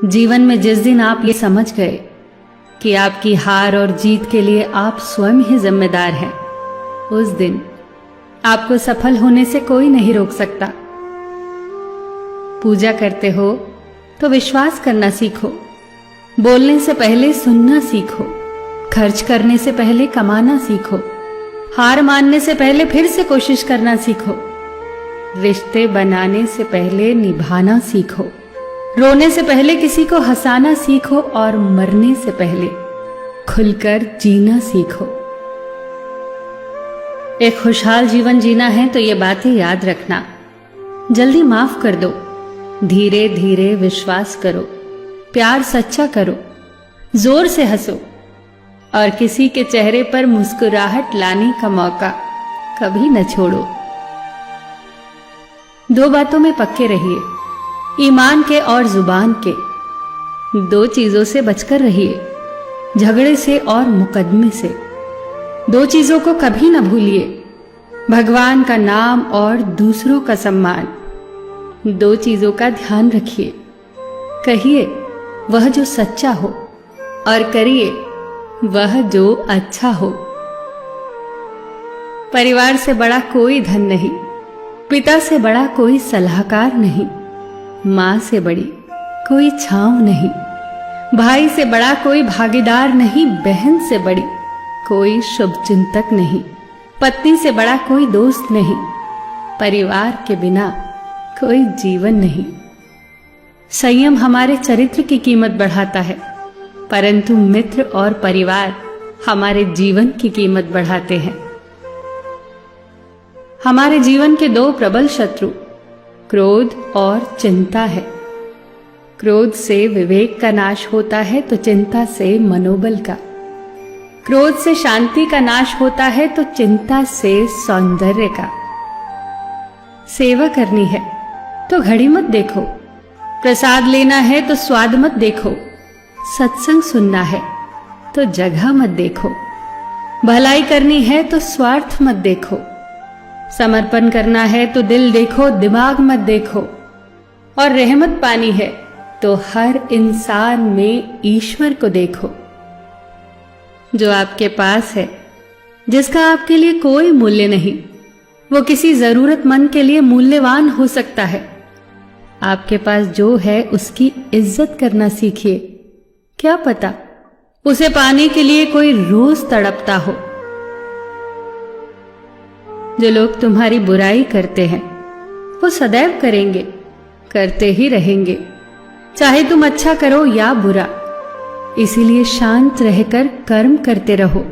जीवन में जिस दिन आप ये समझ गए कि आपकी हार और जीत के लिए आप स्वयं ही जिम्मेदार हैं, उस दिन आपको सफल होने से कोई नहीं रोक सकता। पूजा करते हो तो विश्वास करना सीखो, बोलने से पहले सुनना सीखो, खर्च करने से पहले कमाना सीखो, हार मानने से पहले फिर से कोशिश करना सीखो, रिश्ते बनाने से पहले निभाना सीखो, रोने से पहले किसी को हंसाना सीखो और मरने से पहले खुलकर जीना सीखो। एक खुशहाल जीवन जीना है तो ये बातें याद रखना। जल्दी माफ कर दो, धीरे धीरे विश्वास करो, प्यार सच्चा करो, जोर से हंसो और किसी के चेहरे पर मुस्कुराहट लाने का मौका कभी न छोड़ो। दो बातों में पक्के रहिए, ईमान के और जुबान के। दो चीजों से बचकर रहिए, झगड़े से और मुकदमे से। दो चीजों को कभी न भूलिए, भगवान का नाम और दूसरों का सम्मान। दो चीजों का ध्यान रखिए, कहिए वह जो सच्चा हो और करिए वह जो अच्छा हो। परिवार से बड़ा कोई धन नहीं, पिता से बड़ा कोई सलाहकार नहीं, मां से बड़ी कोई छांव नहीं, भाई से बड़ा कोई भागीदार नहीं, बहन से बड़ी कोई शुभचिंतक नहीं, पत्नी से बड़ा कोई दोस्त नहीं, परिवार के बिना कोई जीवन नहीं। संयम हमारे चरित्र की कीमत बढ़ाता है, परंतु मित्र और परिवार हमारे जीवन की कीमत बढ़ाते हैं। हमारे जीवन के दो प्रबल शत्रु क्रोध और चिंता है। क्रोध से विवेक का नाश होता है तो चिंता से मनोबल का। क्रोध से शांति का नाश होता है तो चिंता से सौंदर्य का। सेवा करनी है तो घड़ी मत देखो, प्रसाद लेना है तो स्वाद मत देखो, सत्संग सुनना है तो जगह मत देखो, भलाई करनी है तो स्वार्थ मत देखो, समर्पण करना है तो दिल देखो, दिमाग मत देखो, और रहमत पानी है तो हर इंसान में ईश्वर को देखो। जो आपके पास है, जिसका आपके लिए कोई मूल्य नहीं, वो किसी जरूरतमंद के लिए मूल्यवान हो सकता है। आपके पास जो है उसकी इज्जत करना सीखिए, क्या पता उसे पाने के लिए कोई रोज तड़पता हो। जो लोग तुम्हारी बुराई करते हैं वो सदैव करेंगे, करते ही रहेंगे, चाहे तुम अच्छा करो या बुरा। इसीलिए शांत रहकर कर्म करते रहो,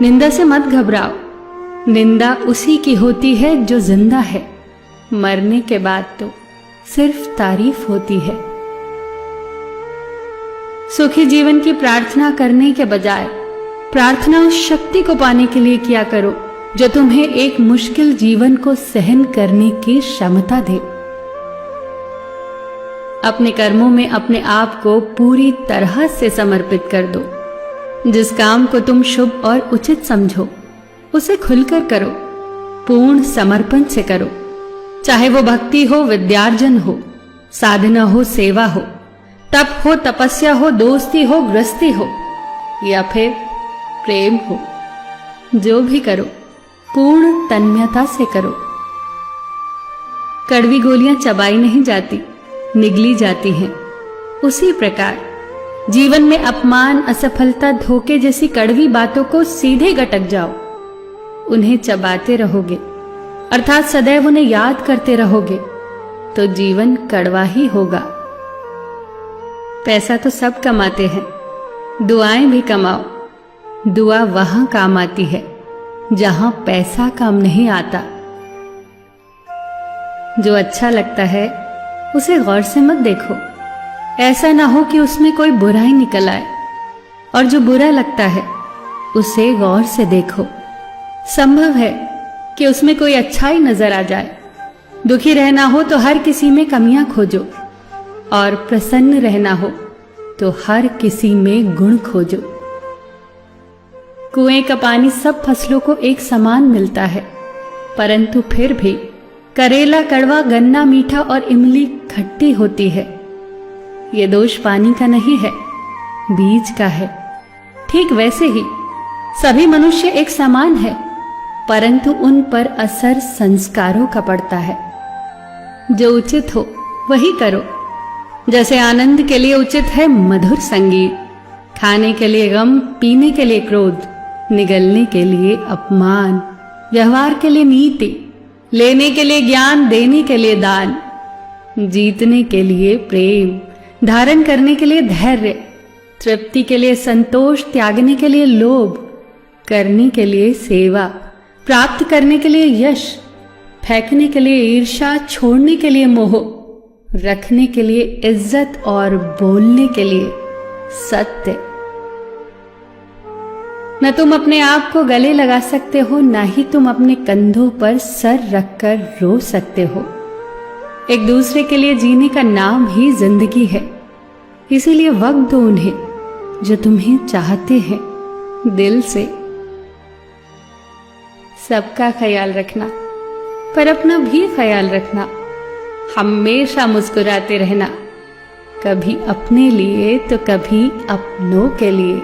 निंदा से मत घबराओ। निंदा उसी की होती है जो जिंदा है, मरने के बाद तो सिर्फ तारीफ होती है। सुखी जीवन की प्रार्थना करने के बजाय प्रार्थना उस शक्ति को पाने के लिए किया करो जो तुम्हें एक मुश्किल जीवन को सहन करने की क्षमता दे। अपने कर्मों में अपने आप को पूरी तरह से समर्पित कर दो। जिस काम को तुम शुभ और उचित समझो उसे खुलकर करो, पूर्ण समर्पण से करो। चाहे वो भक्ति हो, विद्यार्जन हो, साधना हो, सेवा हो, तप हो, तपस्या हो, दोस्ती हो, गृहस्थी हो या फिर प्रेम हो, जो भी करो पूर्ण तन्मयता से करो। कड़वी गोलियां चबाई नहीं जाती, निगली जाती हैं। उसी प्रकार जीवन में अपमान, असफलता, धोखे जैसी कड़वी बातों को सीधे गटक जाओ। उन्हें चबाते रहोगे, अर्थात सदैव उन्हें याद करते रहोगे, तो जीवन कड़वा ही होगा। पैसा तो सब कमाते हैं, दुआएं भी कमाओ। दुआ वहां काम आती है जहां पैसा काम नहीं आता। जो अच्छा लगता है उसे गौर से मत देखो, ऐसा ना हो कि उसमें कोई बुराई निकल आए, और जो बुरा लगता है उसे गौर से देखो। संभव है कि उसमें कोई अच्छाई नजर आ जाए। दुखी रहना हो तो हर किसी में कमियां खोजो, और प्रसन्न रहना हो तो हर किसी में गुण खोजो। कुएं का पानी सब फसलों को एक समान मिलता है, परंतु फिर भी करेला कड़वा, गन्ना मीठा और इमली खट्टी होती है। ये दोष पानी का नहीं है, बीज का है। ठीक वैसे ही सभी मनुष्य एक समान है, परंतु उन पर असर संस्कारों का पड़ता है। जो उचित हो वही करो। जैसे आनंद के लिए उचित है मधुर संगीत, खाने के लिए गम, पीने के लिए क्रोध, निगलने के लिए अपमान, व्यवहार के लिए नीति, लेने के लिए ज्ञान, देने के लिए दान, जीतने के लिए प्रेम, धारण करने के लिए धैर्य, तृप्ति के लिए संतोष, त्यागने के लिए लोभ, करने के लिए सेवा, प्राप्त करने के लिए यश, फेंकने के लिए ईर्ष्या, छोड़ने के लिए मोह, रखने के लिए इज्जत और बोलने के लिए सत्य। न तुम अपने आप को गले लगा सकते हो, ना ही तुम अपने कंधों पर सर रखकर रो सकते हो। एक दूसरे के लिए जीने का नाम ही जिंदगी है। इसीलिए वक्त दो उन्हें जो तुम्हें चाहते हैं दिल से। सबका ख्याल रखना, पर अपना भी ख्याल रखना। हमेशा मुस्कुराते रहना, कभी अपने लिए तो कभी अपनों के लिए।